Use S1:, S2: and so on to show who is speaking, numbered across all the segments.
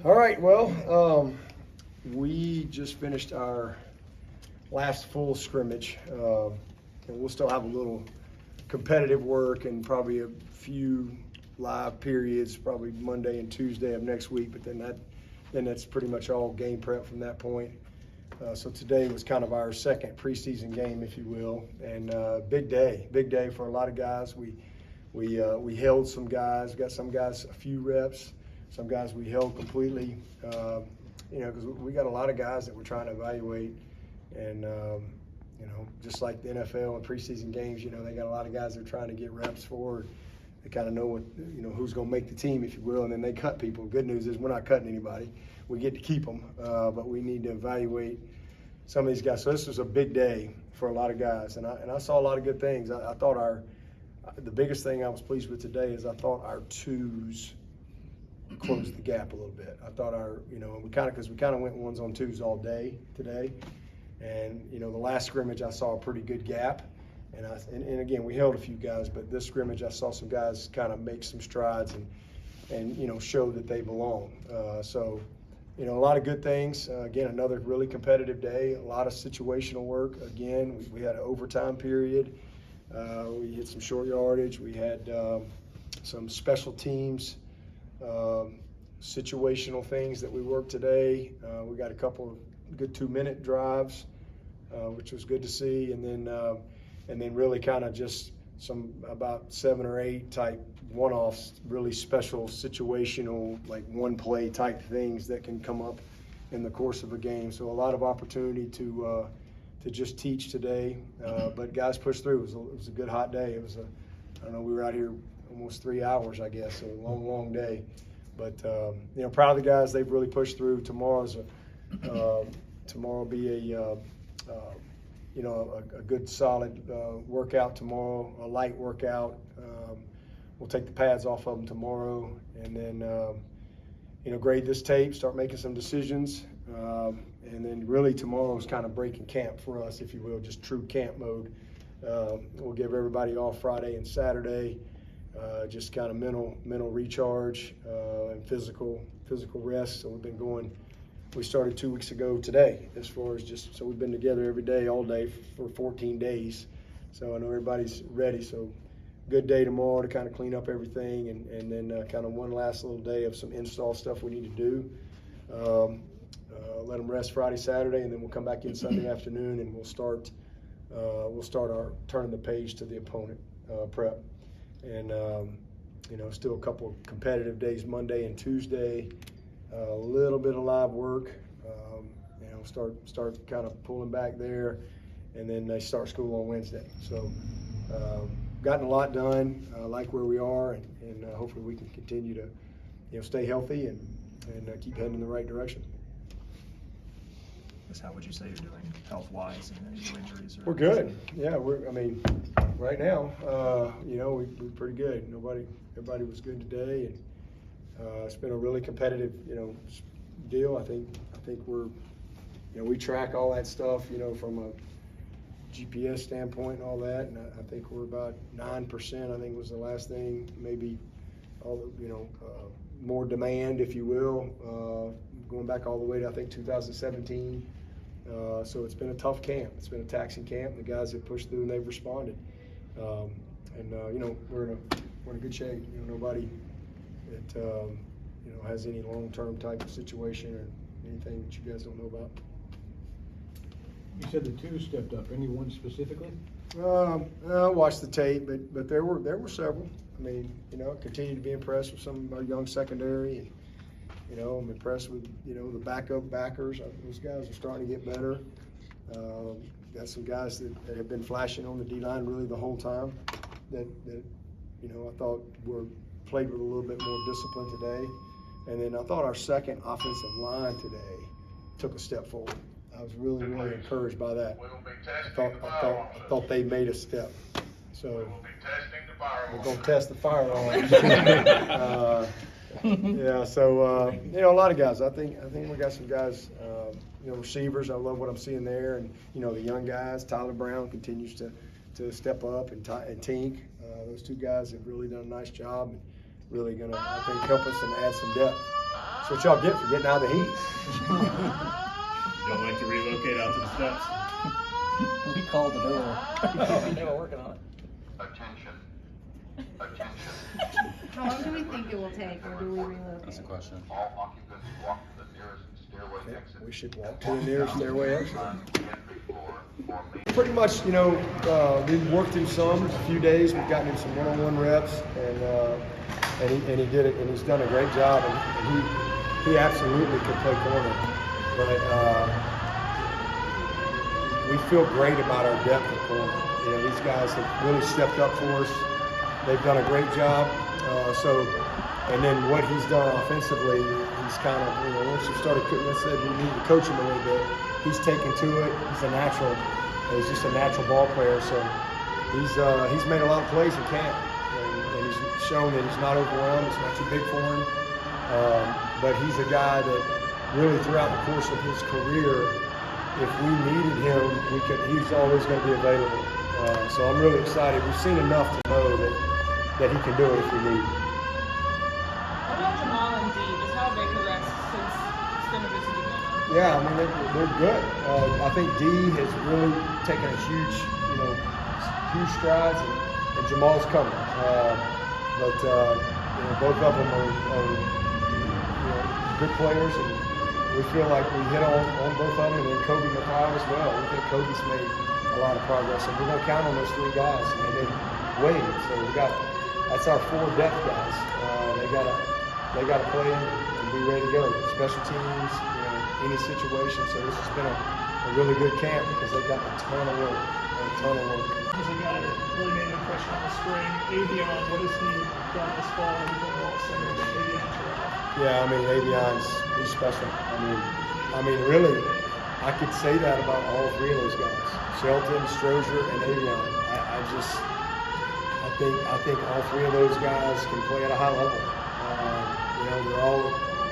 S1: All right, well, we just finished our last full scrimmage, and we'll still have a little competitive work and probably a few live periods, probably Monday and Tuesday of next week, but then that's pretty much all game prep from that point. So today was kind of our second preseason game, if you will, and big day for a lot of guys. We held some guys, got some guys a few reps, some guys we held completely, because we got a lot of guys that we're trying to evaluate, and just like the NFL and preseason games, they got a lot of guys they're trying to get reps for. They kind of know what, who's going to make the team, if you will, and then they cut people. Good news is we're not cutting anybody. We get to keep them, but we need to evaluate some of these guys. So this was a big day for a lot of guys, and I saw a lot of good things. I thought the biggest thing I was pleased with today is I thought our twos closed the gap a little bit. I thought because we kind of went ones on twos all day today, and the last scrimmage I saw a pretty good gap. And again, we held a few guys, but this scrimmage I saw some guys kind of make some strides and show that they belong. So a lot of good things. Again, another really competitive day, a lot of situational work. Again, we had an overtime period. We hit some short yardage. We had some special teams, situational things that we worked today. We got a couple of good 2-minute drives, which was good to see. And then really kind of just some about 7 or 8 type one-offs, really special situational, like one play type things that can come up in the course of a game. So a lot of opportunity to just teach today, but guys pushed through. It was a good hot day. We were out here almost 3 hours, I guess, so a long day. But proud of the guys. They've really pushed through. Tomorrow will be a good solid workout tomorrow, a light workout. We'll take the pads off of them tomorrow, and then grade this tape, start making some decisions, and then really tomorrow's kind of breaking camp for us, if you will, just true camp mode. We'll give everybody off Friday and Saturday, just kind of mental recharge and physical rest. So we started 2 weeks ago today, as far as so we've been together every day, all day for 14 days. So I know everybody's ready. So good day tomorrow to kind of clean up everything, and then kind of one last little day of some install stuff we need to do. Let them rest Friday, Saturday, and then we'll come back in Sunday afternoon, and we'll start our turning the page to the opponent prep. And still a couple of competitive days Monday and Tuesday. A little bit of live work, start kind of pulling back there, and then they start school on Wednesday. So gotten a lot done, like where we are, and hopefully we can continue to stay healthy and keep heading in the right direction.
S2: How would you say you're doing health-wise and any injuries?
S1: We're good. Yeah, right now, we're pretty good. Everybody was good today, and it's been a really competitive, deal. I think we're, we track all that stuff, from a GPS standpoint and all that, and I think we're about 9%. I think was the last thing, maybe all more demand, if you will, going back all the way to I think 2017. So it's been a tough camp. It's been a taxing camp. The guys have pushed through and they've responded, we're in a good shape. Nobody that has any long-term type of situation or anything that you guys don't know about.
S3: You said the two stepped up. Anyone specifically?
S1: I watched the tape, but there were several. Continue to be impressed with some of our young secondary, and I'm impressed with the backup backers. Those guys are starting to get better. Got some guys that have been flashing on the D-line really the whole time. That I thought played with a little bit more discipline today. And then I thought our second offensive line today took a step forward. I was really encouraged by that. I thought they made a step. So we're going to test the fire alarm. Yeah, so a lot of guys. I think we got some guys. Receivers. I love what I'm seeing there, and the young guys. Tyler Brown continues to step up, and Tink. Those two guys have really done a nice job, and really going to, I think, help us and add some depth. That's what y'all get for getting out of the heat.
S4: Don't like to relocate out to the steps.
S5: We called the door. They were working on it.
S6: Attention. Attention.
S7: How long do we think it will take, or do we relocate?
S5: That's a question.
S6: All occupants walk to the nearest stairway
S1: Yeah,
S6: exit.
S1: we should walk to the nearest stairway exit.
S6: On the entry floor or main.
S1: Pretty much, we've worked him some, a few days. We've gotten him some one-on-one reps, and he did it, and he's done a great job. And he absolutely could play corner, but we feel great about our depth at corner. These guys have really stepped up for us. They've done a great job. And then what he's done offensively, he's kind of, once you started, let's say we need to coach him a little bit. He's taken to it. He's a natural. He's just a natural ball player. So he's made a lot of plays in camp, and he's shown that he's not overwhelmed. It's not too big for him. But he's a guy that really throughout the course of his career, if we needed him, he's always going to be available. So I'm really excited. We've seen enough to know that he can do it if we need.
S8: What about Jamal and D? Just how have they progressed since scrimmages have been going on?
S1: Yeah, I mean they're good. I think D has really taken a huge strides, and Jamal's coming. But both of them are good players, and we feel like we hit on both of them, and then Kobe McLeod as well. We think Kobe's made a lot of progress, and we're gonna count on those three guys, and then Wade. So that's our 4 depth guys. They gotta play and be ready to go. Special teams, any situation. So this has been a really good camp because they've got a ton of work.
S2: He's a guy that really made an impression on the spring. Avieon, what has he done this fall? He's been all center, but Avieon Terrell.
S1: Yeah, I mean he's special. I mean really, I could say that about all 3 of those guys: Shelton, Strozier, and Avieon. I think all 3 of those guys can play at a high level.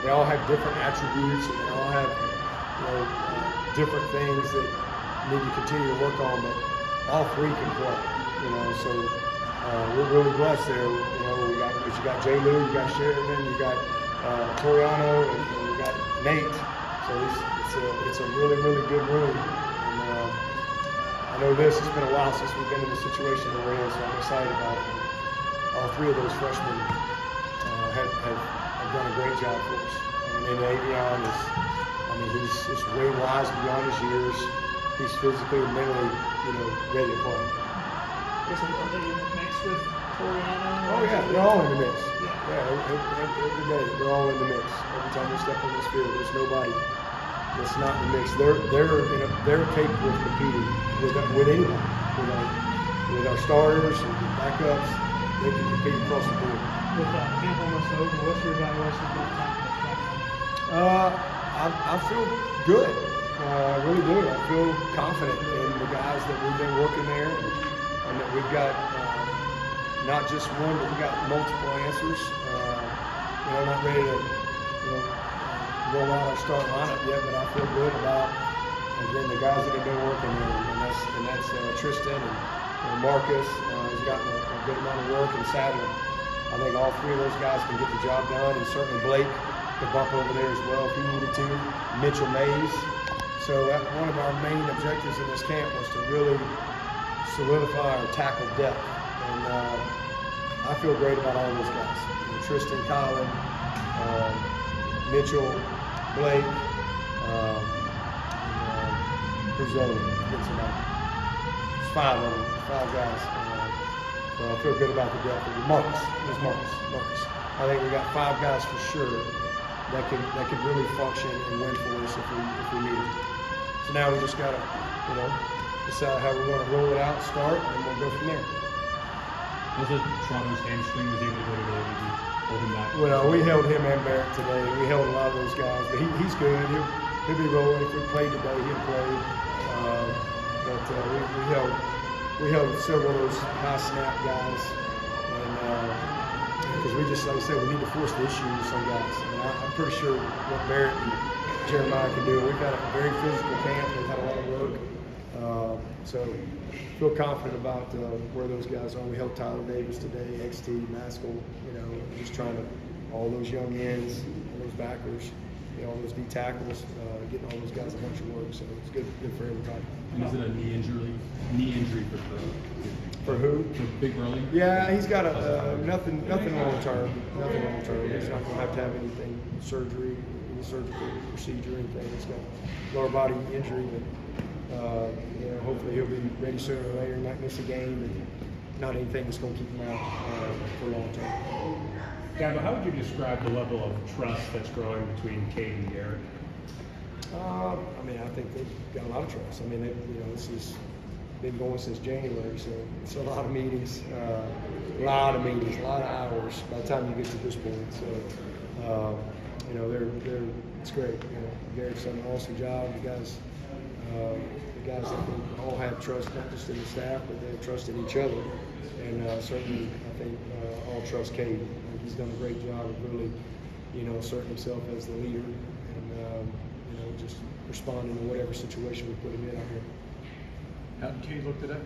S1: They all have different attributes, and they all have different things that need to continue to work on. But all 3 can play. So we're really blessed there. You got J. Lou, you got Sheridan, you got Toriano, and you got Nate. So it's a really, really good room. And I know it's been a while since we've been in the situation that we're in, so I'm excited about it. All 3 of those freshmen have done a great job for us. And then Avieon he's just way wise beyond his years. He's physically and mentally, ready to play.
S2: Are they in the mix with Toriano?
S1: Oh yeah, they're all in the mix. Yeah, every day they're all in the mix. Every time we step on this field, there's nobody that's not in the mix. They're capable of competing with anyone. With our starters and backups, they can compete across the board.
S3: With camp almost over, what's your evaluation of the time?
S1: I feel good. I really do. I feel confident in the guys that we've been working there, and that we've got not just one, but we've got multiple answers. Not ready to roll out our starting lineup yet, but I feel good about again the guys that have been working there, and that's Tristan and Marcus. He's gotten a good amount of work, and Sadler. I think all 3 of those guys can get the job done, and certainly Blake could bump over there as well if he needed to. Mitchell Mays. So one of our main objectives in this camp was to really solidify our tackle depth, and I feel great about all those guys. Tristan, Colin, Mitchell, Blake, who's the other one? It's 5 of them, 5 guys. So I feel good about the depth. Marcus. I think we got 5 guys for sure that could really function and win for us if we need it. So now we just gotta, decide how we want to roll it out, start, and we'll go from there.
S4: Was it Toronto's hamstring was able to go to really hold him back?
S1: Well, we held him and Barrett today. We held a lot of those guys, but he's good. He'll be rolling. If we played today, he'll play. But we held several of those high snap guys, and because we just, like I said, we need to force the issue with some guys. I'm pretty sure what Barrett and Jeremiah can do. We've had a very physical camp. We've had a lot of work. So feel confident about where those guys are. We held Tyler Davis today, XT, Maskell, just trying to, all those young ends. I those backers, all those D tackles, getting all those guys a bunch of work. So it's good for everybody.
S4: And is it a knee injury? Knee injury
S1: For who?
S4: for Vic Burley?
S1: Yeah, he's got nothing long term. Nothing long term. He's not going to have anything surgery, any surgical procedure, or anything. He's got lower body injury, but hopefully he'll be ready sooner or later. Not miss a game, and not anything that's going to keep him out for long term.
S9: Dabo, how would you describe the level of trust that's growing between Cade and Garrett?
S1: I think they've got a lot of trust. This has been going since January, so it's a lot of meetings, a lot of hours by the time you get to this point. So, it's great. Garrett's done an awesome job. The guys, I think, all have trust, not just in the staff, but they have trust in each other. And certainly, I think all trust Cade. He's done a great job of really, asserting himself as the leader and, just responding to whatever situation we put him in out here.
S3: How did Cade look today?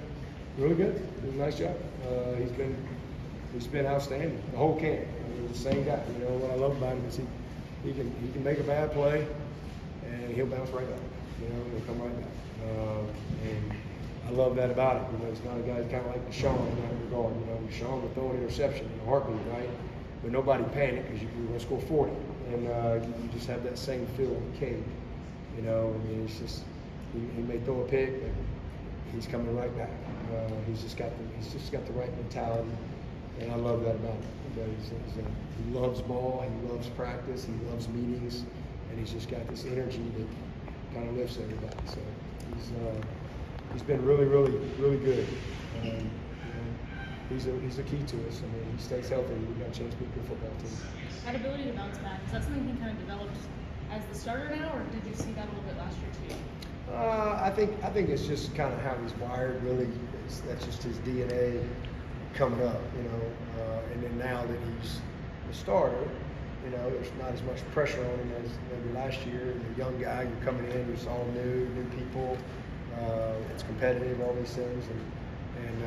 S1: Really good. Did a nice job. He's been outstanding. The whole camp. He's the same guy. What I love about him is he can make a bad play and he'll bounce right up. He'll come right back. And I love that about him. It's not a guy kind of like Deshaun in that regard. Deshaun would throw an interception in a heartbeat, right? But nobody panicked because you're going to score 40. And you just have that same feel with Cade. It's just he may throw a pick, but he's coming right back. He's just got the right mentality, and I love that about him. He loves ball, he loves practice, he loves meetings, and he's just got this energy that kind of lifts everybody. So he's been really, really, really good. He's a key to us. He stays healthy. We've got a chance to be a good football team.
S8: That ability to bounce back, is that something he kind of developed as the starter now, or did you see that a little bit last year too?
S1: I think it's just kind of how he's wired. Really, that's just his DNA coming up, and then now that he's the starter, there's not as much pressure on him as maybe last year. You're a young guy, you're coming in, it's all new people. It's competitive, all these things, and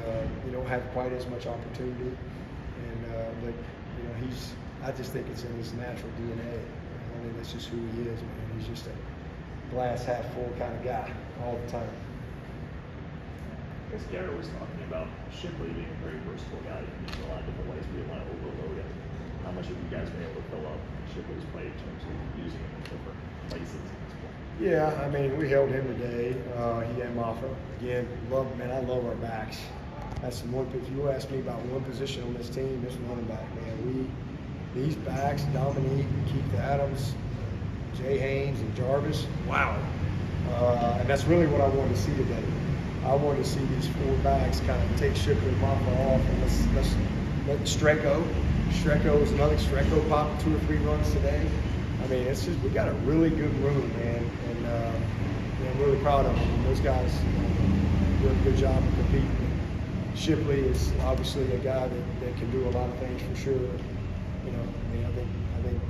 S1: you don't have quite as much opportunity. But I just think it's in his natural DNA. That's just who he is, man. He's just a glass half full kind of guy all the time.
S2: I guess Garrett was talking about Shipley being a very versatile guy. He can use a lot of different ways. We didn't want to overload him. How much have you guys been able to fill up Shipley's play in terms of using him in different places?
S1: Yeah, we held him today. He and Maffa. Again, I love our backs. That's one. If you ask me about one position on this team, it's running back, man. These backs, Dominique, Keith Adams, Jay Haynes, and Jarvis. Wow. And that's really what I wanted to see today. I wanted to see these four backs kind of take Shipley and Maffa off, and let's let Strecco. Strecco is another. Strecco popped 2 or 3 runs today. It's just we got a really good room, man, and I'm really proud of them. Those guys do a good job of competing. Shipley is obviously a guy that can do a lot of things for sure. I think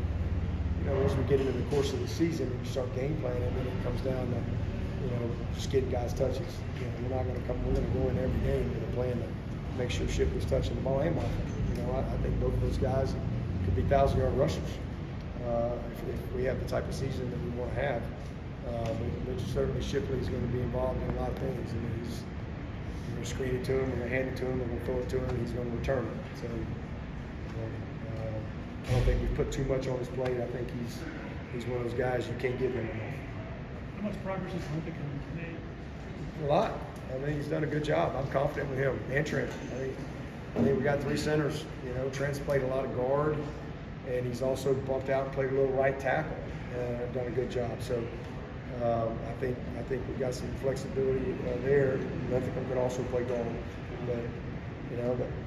S1: as we get into the course of the season and you start game planning, then it comes down to just getting guys touches. We're going to go in every game with a plan to make sure Shipley's touching the ball and Maffa. I think both of those guys could be 1,000-yard rushers if we have the type of season that we want to have. But certainly Shipley is going to be involved in a lot of things. He's going to screen it to him, we're going to hand it to him, we're going to throw it to him, and he's going to return it. So I don't think we've put too much on his plate. I think he's one of those guys you can't give him enough.
S2: How much progress has Linthicum made?
S1: A lot. He's done a good job. I'm confident with him and Trent. I think we got 3 centers. Trent's played a lot of guard, and he's also bumped out and played a little right tackle. Done a good job. So I think we've got some flexibility there. Linthicum could also play guard, but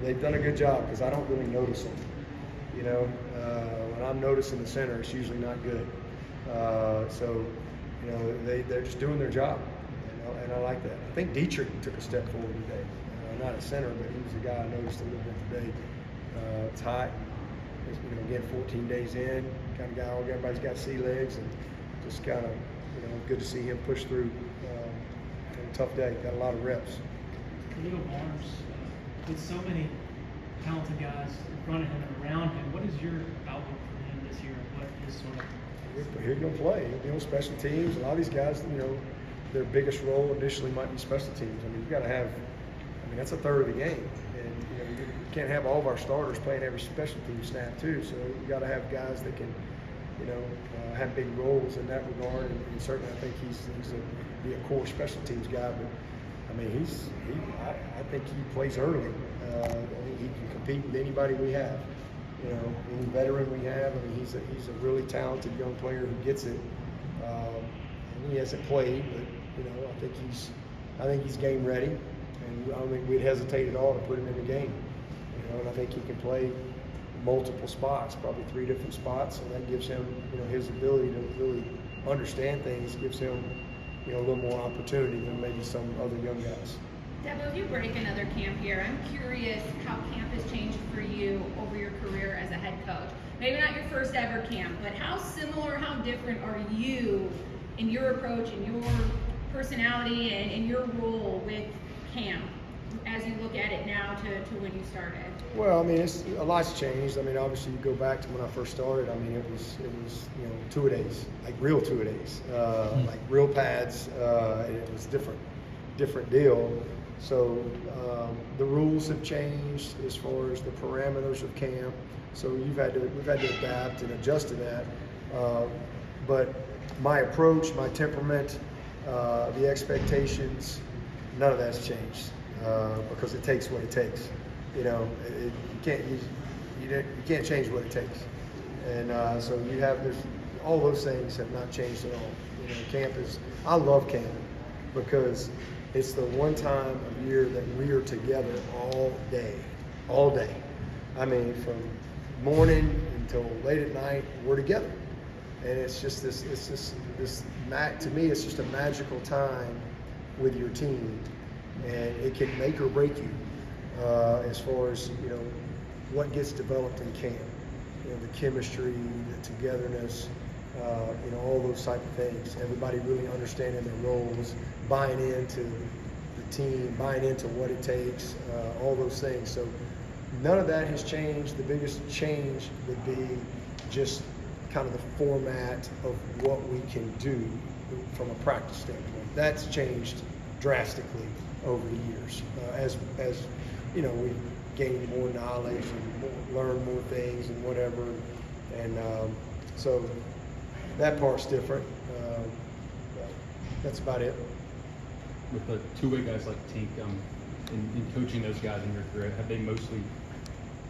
S1: they've done a good job because I don't really notice them. When I'm noticing the center, it's usually not good. They're just doing their job, and I like that. I think Dietrich took a step forward today. Not a center, but he was the guy I noticed a little bit today. It's hot. Again, 14 days in, kind of guy. Everybody's got sea legs, and just kind of, good to see him push through. A tough day. Got a lot of reps.
S10: Khalil Barnes, with so many talented guys in front of him and around him, what is your outlook for him this year? What Just sort of.
S1: He's going to play. He'll be on special teams. A lot of these guys, their biggest role initially might be special teams. I mean, you got to have. I mean, that's a third of the game, and you can't have all of our starters playing every special team snap too. So you got to have guys that can, have big roles in that regard. And certainly, I think he's be a core special teams guy. But I mean, I think he plays early. I think he can compete with anybody we have. Any veteran we have. I mean, he's a really talented young player who gets it. And he hasn't played, but I think he's game ready, and I don't think we'd hesitate at all to put him in the game. And I think he can play multiple spots, probably 3 different spots, and that gives him, his ability to really understand things, gives him, a little more opportunity than maybe some other young guys.
S7: Dabo, you break another camp here. I'm curious how camp has changed for you over your career as a head coach. Maybe not your first ever camp, but how similar, how different are you in your approach and your personality and in your role with camp as you look at it now to when you started?
S1: Well, I mean, a lot's changed. I mean, obviously you go back to when I first started. I mean, it was 2-a-days, like real 2-a-days, like real pads. And it was different deal. So the rules have changed as far as the parameters of camp. So we've had to adapt and adjust to that. But my approach, my temperament, the expectations, none of that's changed because it takes what it takes. You can't change what it takes. And so there's all those things have not changed at all. Camp is. I love camp because it's the one time of year that we are together all day. I mean, from morning until late at night, we're together. And it's just to me, it's just a magical time with your team. And it can make or break you as far as, what gets developed in camp. The chemistry, the togetherness, all those type of things. Everybody really understanding their roles, buying into the team, buying into what it takes, all those things. So none of that has changed. The biggest change would be just kind of the format of what we can do from a practice standpoint. That's changed drastically over the years as we gain more knowledge and learn more things and whatever. And so that part's different. That's about it.
S4: With the two-way guys like Tink, in coaching those guys in your career, have they mostly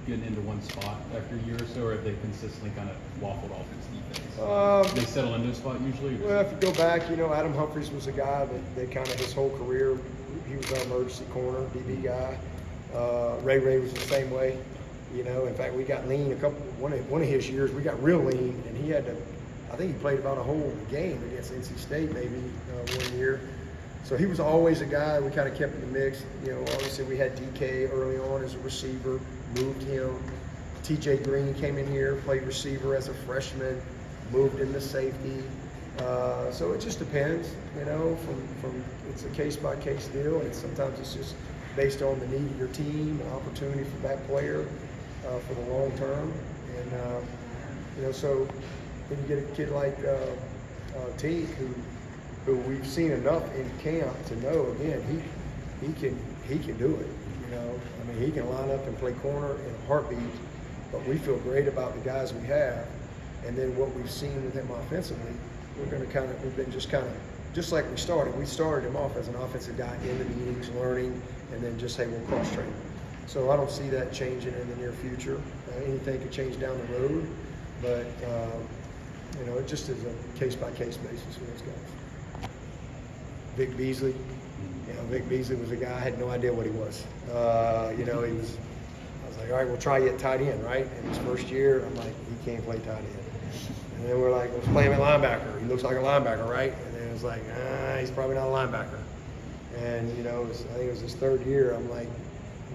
S4: gotten into one spot after a year or so, or have they consistently kind of waffled offense, defense? They settle into a spot usually?
S1: Well, if you go back, Adam Humphries was a guy that kind of his whole career, he was our emergency corner, DB guy. Ray was the same way. In fact, we got lean one of his years, we got real lean, and he had to, I think he played about a whole game against NC State maybe one year. So he was always a guy we kind of kept in the mix. Obviously we had DK early on as a receiver, moved him. TJ Green came in here, played receiver as a freshman, moved into safety. So it just depends, from it's a case-by-case deal, and sometimes it's just based on the need of your team, an opportunity for that player for the long term. And, so when you get a kid like Tink, who we've seen enough in camp to know, again, he can do it. I mean, he can line up and play corner in a heartbeat. But we feel great about the guys we have, and then what we've seen with him offensively. We've been just like we started. We started him off as an offensive guy in the meetings, learning, and then just say we'll cross train. So I don't see that changing in the near future. Anything could change down the road, but it just is a case-by-case basis with those guys. Vic Beasley. Vic Beasley was a guy I had no idea what he was. I was like, all right, we'll try you at tight end, right? In his first year, I'm like, he can't play tight end. And then we're like, let's play him at linebacker. He looks like a linebacker, right? And then it was like, he's probably not a linebacker. And I think it was his third year. I'm like,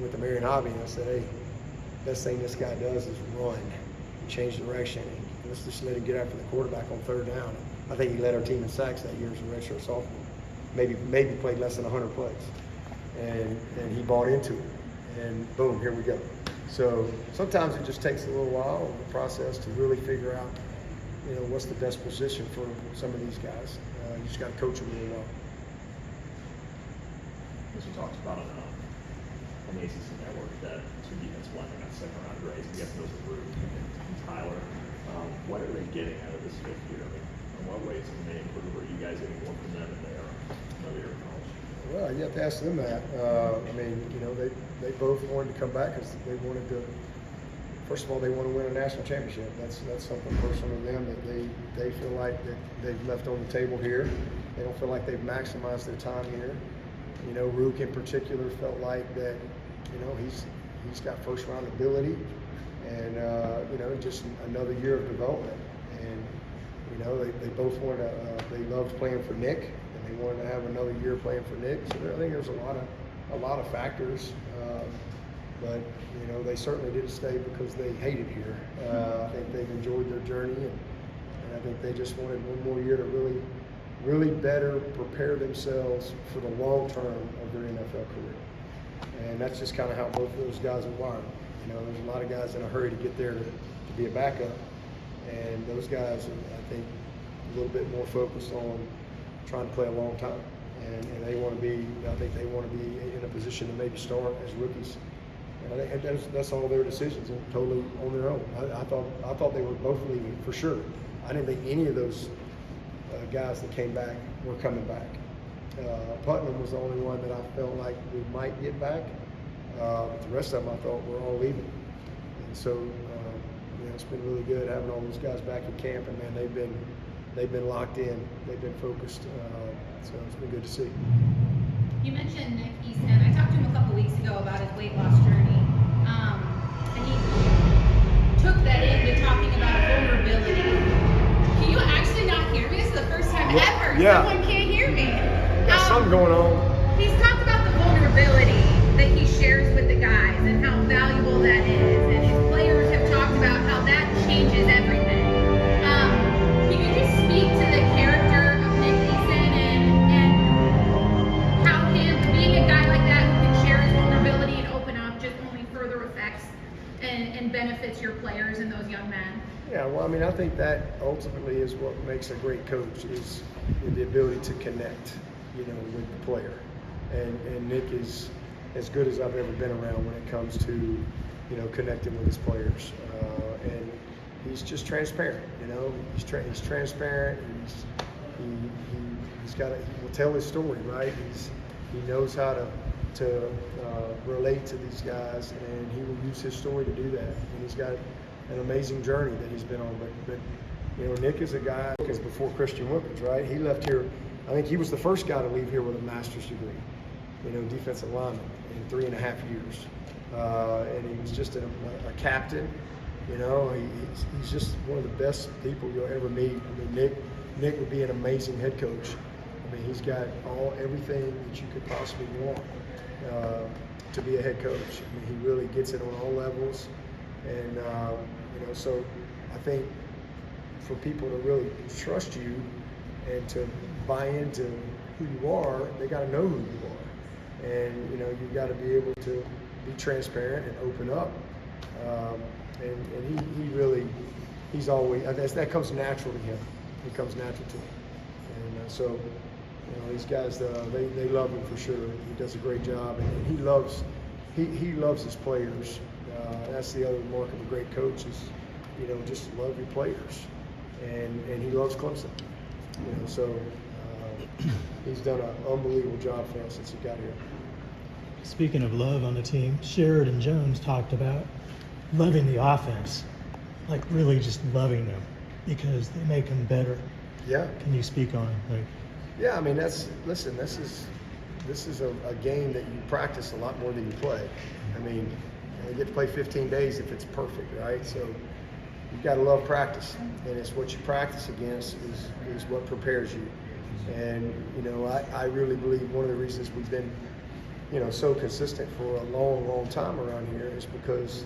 S1: with the Marion Hobby, and I said, hey, best thing this guy does is run, change direction, and let's just let him get after the quarterback on third down. I think he led our team in sacks that year as a redshirt sophomore. Maybe played less than 100 plays, and he bought into it, and boom, here we go. So sometimes it just takes a little while in the process to really figure out what's the best position for some of these guys. You just got to coach them really well.
S2: As you talked about on the ACC Network, that two defensive linemen got second-round grades. I'm guessing those are Ruke and Tyler. What are they getting out of this fifth year? I mean, in what ways have they improved? Are you guys getting more from them than they are another year of college?
S1: Well, you have to ask them that. I mean, they both wanted to come back because they wanted to. First of all, they want to win a national championship. That's something personal to them that they feel like that they've left on the table here. They don't feel like they've maximized their time here. Ruke in particular felt like that. He's got first round ability, and just another year of development. And they both wanted to. They loved playing for Nick, and they wanted to have another year playing for Nick. So I think there's a lot of factors. But they certainly didn't stay because they hated here. I think they've enjoyed their journey, and I think they just wanted one more year to really better prepare themselves for the long term of their NFL career. And that's just kind of how both of those guys are wired. There's a lot of guys in a hurry to get there to be a backup, and those guys are, I think, a little bit more focused on trying to play a long time. And they want to be. I think they want to be in a position to maybe start as rookies. And that's all their decisions, and totally on their own. I thought they were both leaving for sure. I didn't think any of those guys that came back were coming back. Putnam was the only one that I felt like we might get back. But the rest of them I thought were all leaving. And so it's been really good having all those guys back in camp, and man, they've been locked in, they've been focused. So it's been good to see.
S7: You mentioned Nick Eason. I talked to him a couple weeks ago about his weight loss journey, and he took that into talking about vulnerability. Can you actually not hear me? This is the first time ever someone can't hear me.
S1: Got something going on.
S7: He's talked about the vulnerability that he shares with the guys and how valuable that is, and his players have talked about how that changes everything. Can you just speak to the character of Nick Eason and how being a guy like that who can share his vulnerability and open up just only further affects and benefits your players and those young men?
S1: Yeah, well, I mean, I think that ultimately is what makes a great coach is the ability to connect, with the player. And Nick is as good as I've ever been around when it comes to, connecting with his players. And he's just transparent, He's transparent. He will tell his story, right? He knows how to relate to these guys, and he will use his story to do that. And he's got an amazing journey that he's been on. But Nick is a guy, because before Christian Wilkins, right? He left here. I think he was the first guy to leave here with a master's degree, defensive lineman in 3.5 years. And he was just a captain. He's just one of the best people you'll ever meet. I mean, Nick would be an amazing head coach. I mean, he's got everything that you could possibly want to be a head coach. I mean, he really gets it on all levels. And, so I think for people to really trust you and to buy into who you are, they got to know who you are. And, you've got to be able to be transparent and open up. And he really, he's always, that comes natural to him. It comes natural to him. And so, these guys, they love him for sure. He does a great job, and he loves his players. That's the other mark of a great coach is, just love your players. And he loves Clemson. So he's done an unbelievable job for us since he got here.
S11: Speaking of love on the team, Sherrod and Jones talked about loving the offense, like really just loving them because they make them better.
S1: Yeah.
S11: Can you speak on it?
S1: Yeah, I mean, this is a game that you practice a lot more than you play. I mean, you get to play 15 days if it's perfect, right? So you've got to love practice, and it's what you practice against is what prepares you. And, I really believe one of the reasons we've been, so consistent for a long, long time around here is because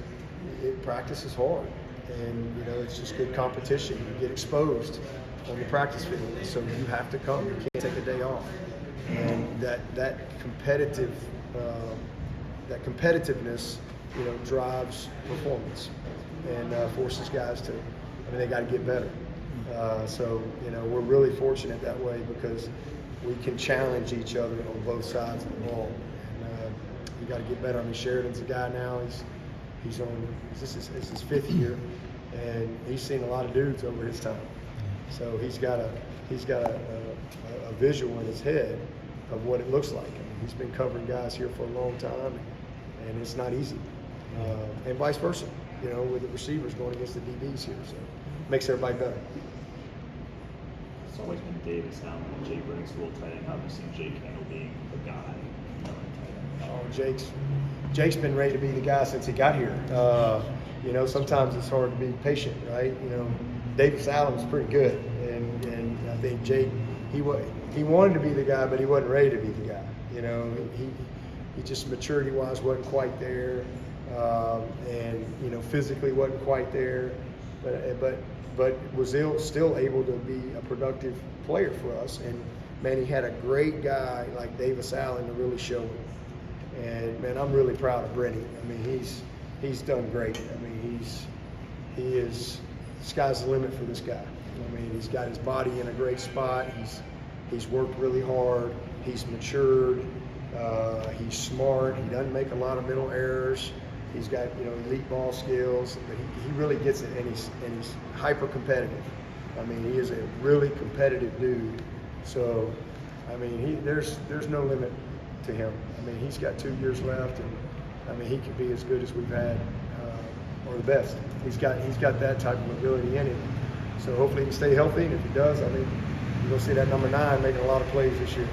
S1: practice is hard. And, it's just good competition. You get exposed on the practice field, so you have to come. You can't take a day off. And that competitiveness, drives performance and forces guys to. They got to get better. So, you know, we're really fortunate that way because we can challenge each other on both sides of the ball. And you got to get better. I mean, Sheridan's a guy now. This is his 5th year, and he's seen a lot of dudes over his time. So he's got a visual in his head of what it looks like. I mean, he's been covering guys here for a long time, and it's not easy. And vice versa, you know, with the receivers going against the DBs here. So it makes everybody better.
S2: It's always been Davis now and Jake Briningstool tight end. How have you seen Jake handle being the guy?
S1: Oh, Jake's been ready to be the guy since he got here. You know, sometimes it's hard to be patient, right? You know, Davis Allen's pretty good, and I think Jake, he wanted to be the guy, but he wasn't ready to be the guy. You know, he just maturity-wise wasn't quite there, and you know, physically wasn't quite there, but was still able to be a productive player for us. And man, he had a great guy like Davis Allen to really show him. And man, I'm really proud of Brenny. I mean, he's done great. I mean, sky's the limit for this guy. I mean, he's got his body in a great spot. He's worked really hard. He's matured. He's smart. He doesn't make a lot of mental errors. He's got, you know, elite ball skills, but he really gets it, and he's hyper competitive. I mean, he is a really competitive dude. So, I mean, there's no limit to him. I mean, he's got 2 years left, and I mean, he could be as good as we've had, or the best. He's got that type of ability in him. So hopefully he can stay healthy, and if he does, I mean, you're gonna see that number 9 making a lot of plays this year.